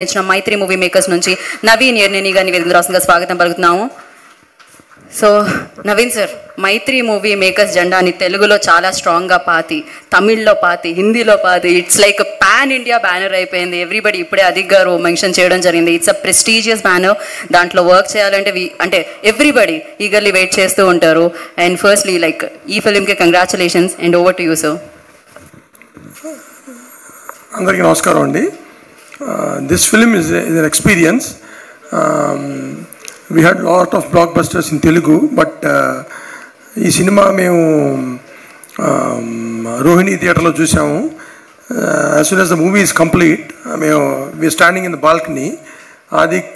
ఇచ్చిన మైత్రి movie makers నుంచి నవీన్ ఎర్నేని గారిని వేదిక రాష్ట్రంగా స్వాగతం పలుకుతున్నాము. సో నవీన్ సార్, మైత్రి మూవీ మేకర్స్ జెండాని తెలుగులో చాలా స్ట్రాంగ్గా పాతి, తమిళ్లో పాతి, హిందీలో పాతి, it's like pan India banner అయిపోయింది. ఎవ్రీబడి ఇప్పుడే అదిక్ గారు మెన్షన్ చేయడం జరిగింది. It's a prestigious banner. దాంట్లో వర్క్ చేయాలంటే అంటే ఎవ్రీబడి ఈగర్లీ వెయిట్ చేస్తూ ఉంటారు. అండ్ ఫస్ట్లీ లైక్ ఈ ఫిలింకి congratulations and over to you sir. అందరికీ నమస్కారం అండి. This film is an experience. We had lot of blockbusters in Telugu, but ఈ సినిమా మేము రోహిణి థియేటర్లో చూసాము. As soon as the movie is complete, we are standing in the balcony. Adik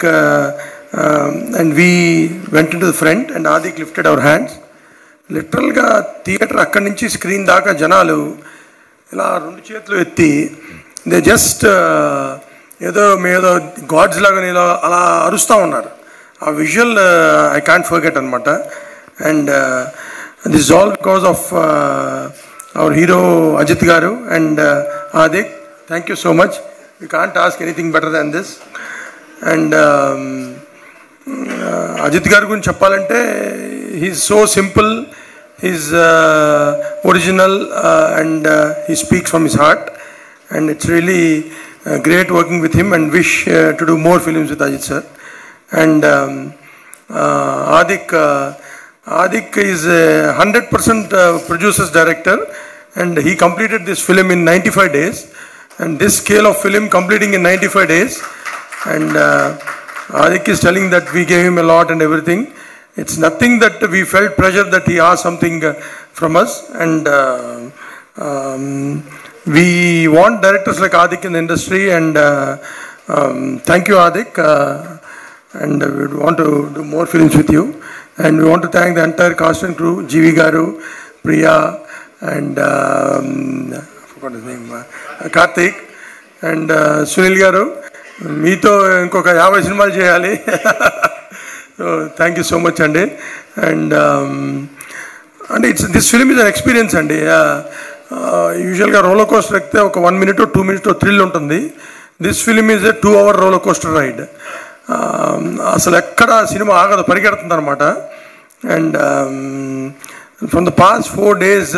and we went into the front and Adik lifted our hands. లిటరల్గా theatre అక్కడి నుంచి screen దాకా జనాలు ఇలా రెండు చేతులు ఎత్తి దే జస్ట్ ఏదో గాడ్స్ లాగా ఇలా అలా అరుస్తూ ఉన్నారు. ఆ విజువల్ ఐ కాంట్ ఫర్గెట్ అనమాట. And this all because of our hero Ajith garu and Adhik. Thank you so much. You can't ask anything better than this. And Ajith గారి గురించి చెప్పాలంటే he's so simple, he's original and he speaks from his heart. And it's really great working with him and wish to do more films with Ajit sir. And Adik is a 100% producer's director, and he completed this film in 95 days. And this scale of film completing in 95 days. And Adik is telling that we gave him a lot and everything. It's nothing that we felt pressure that he asked something from us. And we want directors like Adik in the industry, and thank you Adik, and we want to do more films with you. And we want to thank the entire cast and crew, GV Garu, Priya, and I forgot his name, Karthik, and Sunil Garu. Meeto inkoka 50 సినిమాలు చేయాలి. So thank you so much andi. And this film is an experience andi. యూజువల్గా roller coaster ఎక్కితే ఒక 1 minute 2 minutes thrill ఉంటుంది. This film is a 2 hour roller coaster ride. అసలు ఎక్కడ సినిమా ఆగదు, పరిగెడుతుంది అనమాట. And from the past 4 days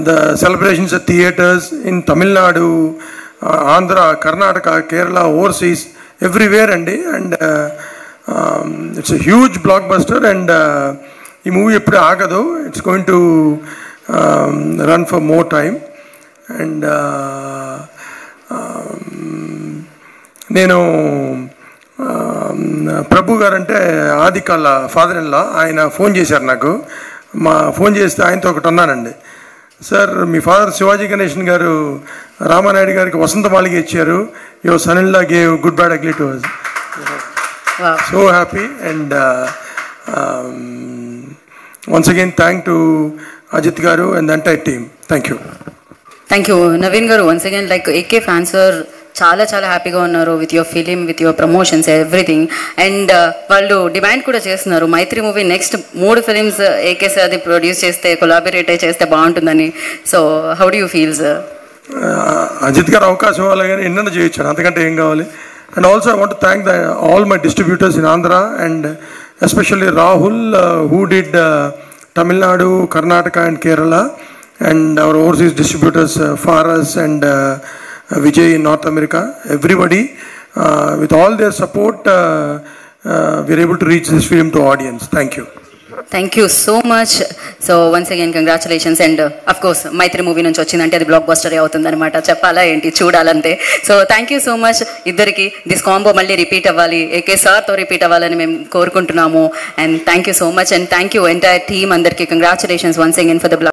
the celebrations at theatres in Tamil Nadu, Andhra, Karnataka, Kerala, overseas, everywhere అండి. And it's a huge blockbuster. And ఈ మూవీ ఎప్పుడూ ఆగదు. It's going to run for more time. And నేను ప్రభు గారు అంటే ఆదిక్ వాళ్ళ ఫాదర్ ఇన్ లా, ఆయన phone చేశారు నాకు. ఫోన్ చేస్తే ఆయనతో ఒకటి అన్నానండి, సార్ మీ ఫాదర్ శివాజీ గణేషన్ గారు రామానాయుడు గారికి వసంత మాలిక ఇచ్చారు, your son in law gave good bad ugly to us. So happy. And once again thank to Ajit garu and the entire team. Thank you Naveen garu. Once again like AK fans are చాలా చాలా హ్యాపీగా ఉన్నారు with your film, with your promotions, everything. And వాళ్ళు demand కూడా చేస్తున్నారు Mythri movie next 3 films AK sir అది produce చేస్తే, collaborate చేస్తే బాగుంటుందని. So how do you feel sir? Ajith garu అవకాశం ఇవ్వాలి కానీ ఎన్నో చేయొచ్చాడు, అంతకంటే ఏం కావాలి. And also I want to thank all my distributors in Andhra, and especially Rahul who did Tamil Nadu, Karnataka and Kerala, and our overseas distributors Faras and Vijay in North America. Everybody with all their support we are able to reach this film to audience. Thank you so much. So once again congratulations. And of course Mythri movie నుంచి వచ్చిందంటే అది blockbuster అవుతుంది అనమాట. చెప్పాలా ఏంటి, చూడాలంతే. So thank you so much ఇద్దరికి. This combo మళ్ళీ రిపీట్ అవ్వాలి, ఏకే సార్తో రిపీట్ అవ్వాలని మేము కోరుకుంటున్నాము. And thank you so much. And thank you entire team అందరికీ. Congratulations once again for the